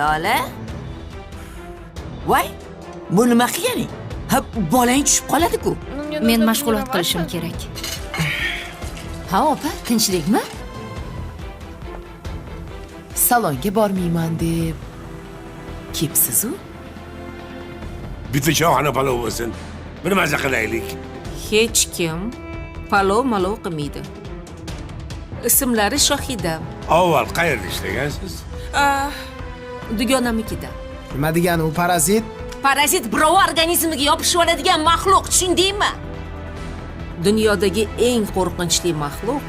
Lola. Voy, bu nima qilganing? Ha, bolang tushib qoladi-ku. Men mashg'ulot qilishim kerak. Ha, opa, tinchlikmi? Salonga bormayman deb kepsiz-u? Bitta choyxona palov bo'lsin. Bir maza qilaylik. Hech kim palov qilmaydi. Ismlari Shohida. Avval qayerda ishlagansiz? Dugonamnikida. Nima degani u parazit? Parazit birov organizmiga yopishib oladigan maxluq, tushundingmi? Dunyodagi eng qo'rqinchli maxluq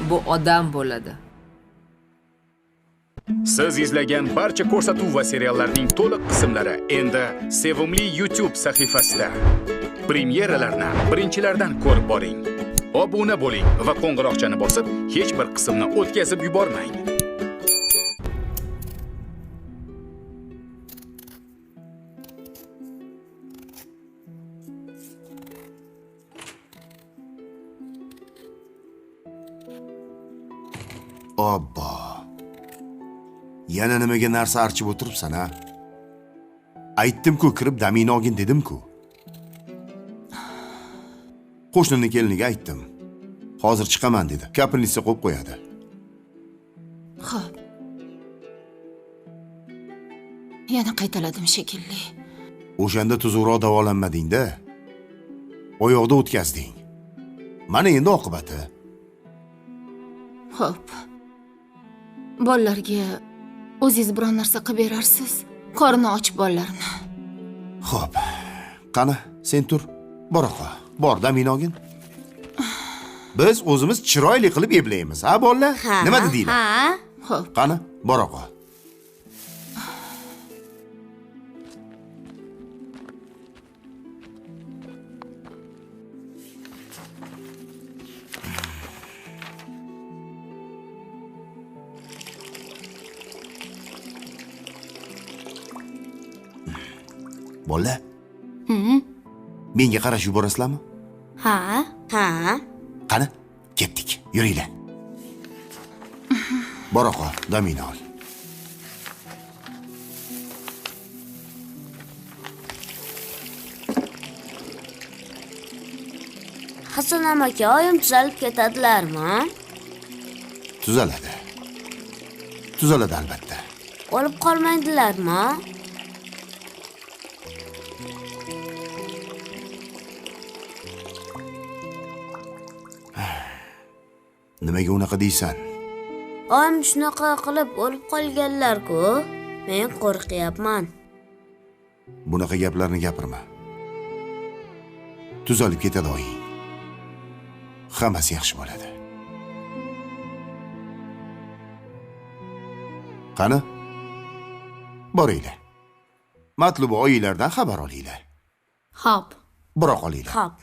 bu odam bo'ladi. Siz izlagan barcha ko'rsatuv va seriallarning to'liq qismlari endi Sevimli YouTube sahifasida. Premyeralarni birinchilardan ko'rib boring. Obuna bo'ling va qo'ng'iroqchani bosib, hech bir qismni o'tkazib yubormang. Obbo. Yana nimaga narsa archib o'tiribsan, ha? Aytdim-ku, kirib damini olgin dedim-ku. Qo'shnini keliniga aytdim. Hozir chiqaman dedi. Kapelnitsa qo'yib qo'yadi. Xo'p. Yana qaytaladim shekilli. O'shanda tuzukroq davolanmading-da. Oyoqda o'tkazding. Mana endi oqibati. Xo'p. Bolalarga o'zingiz biron narsa qilib berarsiz. Qorni och bolalarni. Xo'p. Qani, sen tur. Bora qol. Bor, damini olgin. Biz o'zimiz chiroyli qilib yeblaymiz, ha bolalar? Nima dedinglar? Ha. Xo'p. Qani, bora qol. Bola. Menga qarash yuborasizlarmi? Ha. Qani, ketdik. Yuringlar. Bora qol, damini ol. Hasan amaki, oyim tuzalib ketadilarmi? Tuzaladi. Tuzaladi albatta. Olib qolmaydilarmi? Nimaga unaqa deysan? Oyim shunaqa qilib olib qolganlar-ku. Men qo'rqyapman. Bunaqa gaplarni gapirma. Tuzalib ketadi oying. Hammasi yaxshi bo'ladi. Qani? Boringlar. Matluba oyinglardan xabar olinglar. Xo'p. Bora qolinglar. Xo'p.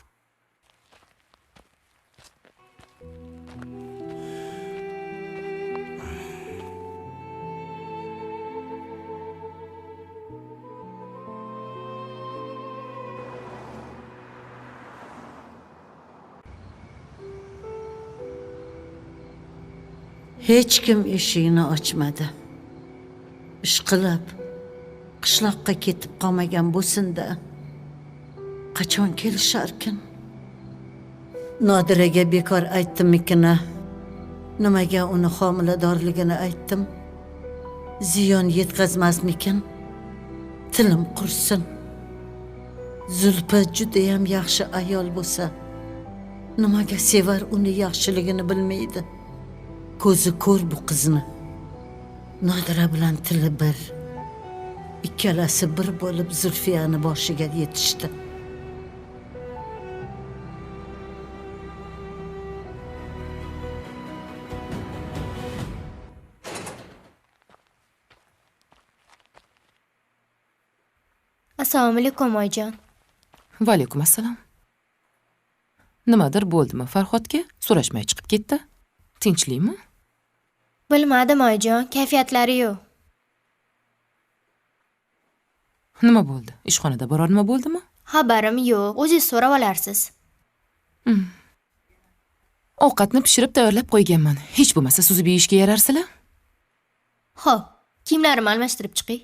Hech kim eshigini ochmadi. Ishqilib, qishloqqa ketib qolmagan bo'lsin-da. Qachon kelisharkin? Nodiraga bekor aytdimmikin-a? Nimaga uni homiladorligini aytdim? Ziyon yetkazmasmikin? Tilim qursin. Zulfa juda ham yaxshi ayol bo'lsa, nimaga sevar uni yaxshiligini bilmaydi? Ko'zi ko'r bu qizni. Nodira bilan tili bir. Ikkalasi bir bo'lib Zulfiyani boshiga yetishdi. Assalomu alaykum oyijon. Va alaykum assalom. Nimadir bo'ldimi Farhodga? So'rashmay chiqib ketdi. Tinchlikmi? Bilmadim oyijon, kayfiyatlari yo'q. Nima bo'ldi? Ishxonada biror nima bo'ldimi? Xabarim yo'q, o'zingiz so'rab olarsiz. Ovqatni pishirib tayyorlab qo'yganman. Hech bo'lmasa suzib yeyishga yararsizlar. Xo'p, Kiyimlarimni almashtirib chiqay.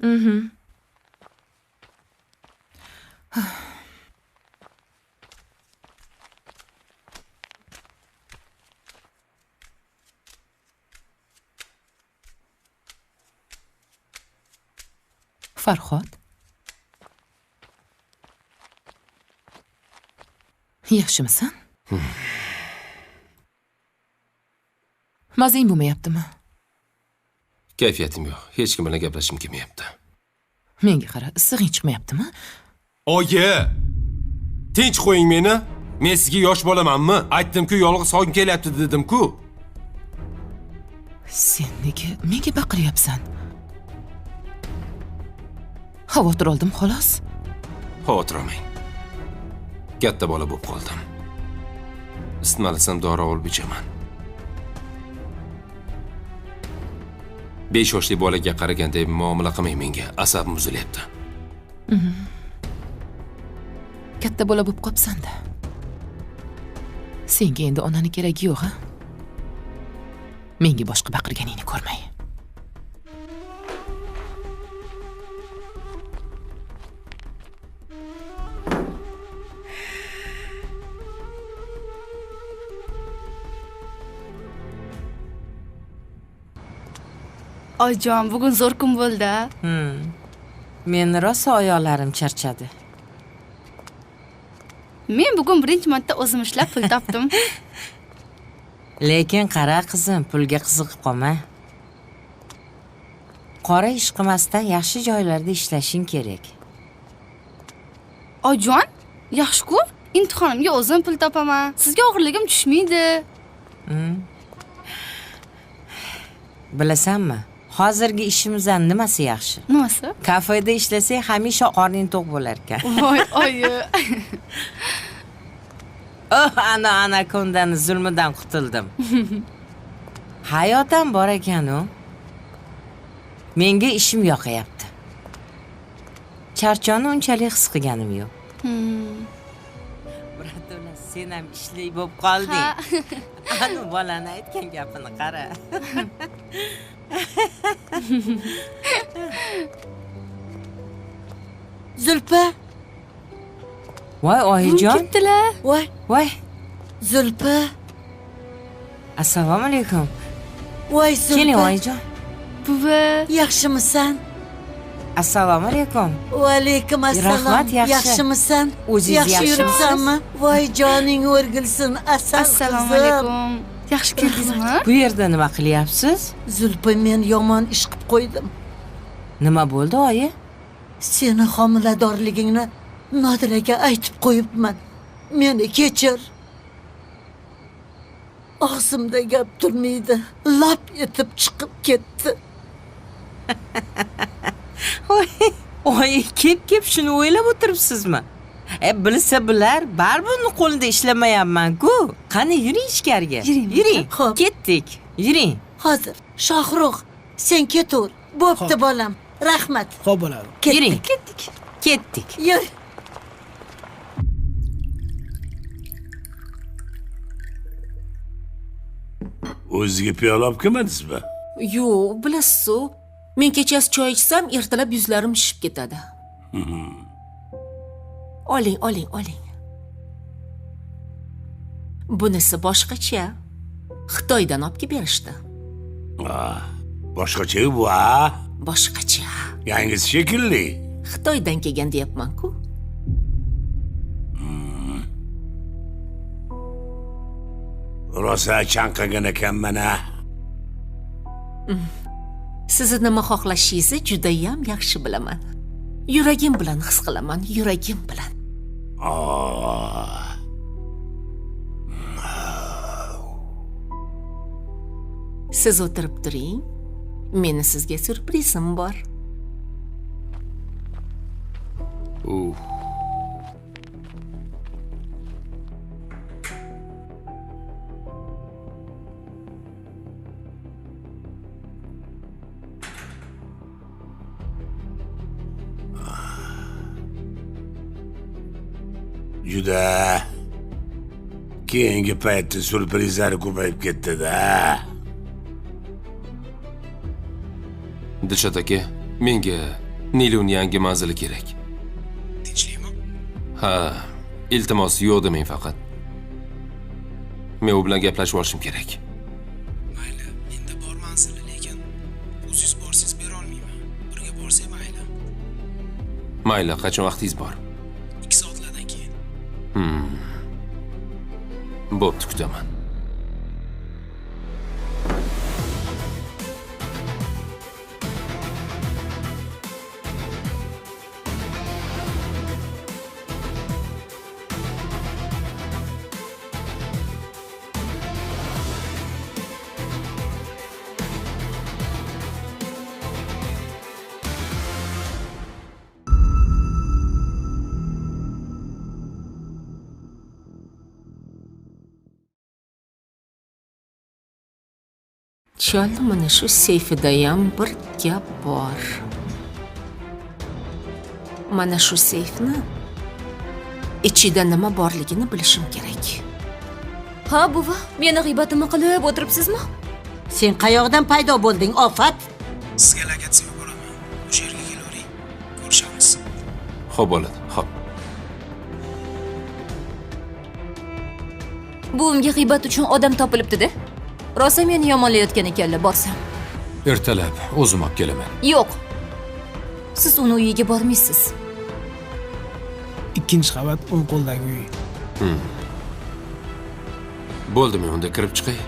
Farhod. Yaxshimisan? Mazing bo'lmayaptimi? Kayfiyatim yo'q. Hech kim bilan gaplashishim kelmayapti. Menga qara, issig'ing chiqmayaptimi? Oyi! Tinch qo'ying meni. Men sizga yosh bolamanmi? Aytdim-ku, yolg'iz qolgim kelyapti dedim-ku. Sen nega menga baqiryapsan? Xavotir oldim xolos. Xavotir olmang. Katta bola bo'lib qoldim. Isitmalisam dori olib ichaman. 5 yoshli bolaga qaraganda muomala qilmang menga. Asabim buzilyapti. Katta bola bo'lib qopsan-da. Senga endi onani keragi yo'q, ha? Menga boshqa baqirganingni ko'rmay. Oyjon, bugun zo'r kun bo'ldi. Meni rosa oyoqlarim charchadi. Men bugun birinchi marta o'zim ishlab pul topdim. Lekin qara qizim, pulga qiziqib qolma. Qora ish qilmasdan yaxshi joylarda ishlashing kerak. Oyjon, yaxshi-ku. Imtihonimga o'zim pul topaman. Sizga og'irligim tushmaydi. Bilasanmi? Hozirgi ishimizdan nimasi yaxshi? Nimasi? Kafeda ishlasang hamisha qorning to'q bo'lar ekan. Voy, oyi. Ana kundan zulmidan qutuldim. Hayotam bor ekan-u. Menga ishim yoqayapti. Charchoni unchalik his qilganim yo'q. Birato'la sen ham ishli bo'lib qolding. Ana bolani aytgan gapini qara. Zulpa. Voy oyijon. Ketdilar. Voy. Zulpa. Assalomu alaykum. Voy Zulpa. Keling oyijon. Buvi. Yaxshimisan? Assalomu alaykum. Va alaykum assalom. Rahmat, yaxshi. Yaxshimisan? O'zingiz yaxshi yuribsanmi? Voy joning o'rgilsin. Assalomu alaykum. Yaxshi keldingizmi? Bu yerda nima qilyapsiz? Zulpa, men yomon ish qilib qo'ydim. Nima bo'ldi, oyi? Seni homiladorligingni Nodiraga aytib qo'yibman. Meni kechir. Og'zimda gap turmaydi. Lap etib chiqib ketdi. Oyi, kep shuni o'ylab o'tiribsizmi? Bilsa bilar, baribir uni qo'lida ishlamayapman-ku. Qani yuring ichkariga. Yuring. Xo'p. Ketdik. Yuring. Hozir Shohruh, sen ketur. Bo'pti bolam. Rahmat. Xo'p bo'ladi. Yuring. Ketdik. Yur. O'ziga piyola olib kelmadingizmi? Yo'q, bilasiz-ku. Men kechasi choy ichsam, ertalab yuzlarim shishib ketadi. Oling. Bunisi boshqacha. Xitoydan olib kelib berishdi. Boshqacha bu, ha? Boshqacha. Yangisi shekilli. Xitoydan kelgan deyapman-ku. Rosa chanqagan ekanman-a. Sizni nima xohlashingizni juda ham yaxshi bilaman. Yuragim bilan his qilaman, yuragim bilan. Siz o'tirib turing. Meni sizga surprizim bor. Juda keyingi paytda surprizlar ko'payib ketdi-da. Dilshod aka, menga Niluni yangi manzili kerak. Tinchlikmi? Ha, iltimos yo'q demang faqat. Men u bilan gaplashib olishim kerak. Mayli, endi bor manzili, lekin o'zingiz borsiz bera olmayman. Birga borsak mayli. Mayli, qachon vaqtingiz bor? 2 soatlardan keyin. Bo'pti, kutaman. Chol, mana shu seyfidayam bir gap bor. Mana shu seyfni ichida nima borligini bilishim kerak. Ha, buva, meni g'iybatimni qilib o'tiribsizmi? Sen qayoqdan paydo bo'lding, ofat? Sizga lagatsiya yuboraman. O'sha yerga kelavering. Ko'rishamiz. Xo'p bo'ladi. Xo'p. Buvimga g'iybat uchun odam topilibdi-da. Rosa meni yomonlayotgan ekanlar, borsam. Ertalab o'zim olib kelaman. Yo'q. Siz uni uyiga bormaysiz. 2-qavat o'ng qo'ldagi uy. Bo'ldimi, unda kirib chiqay?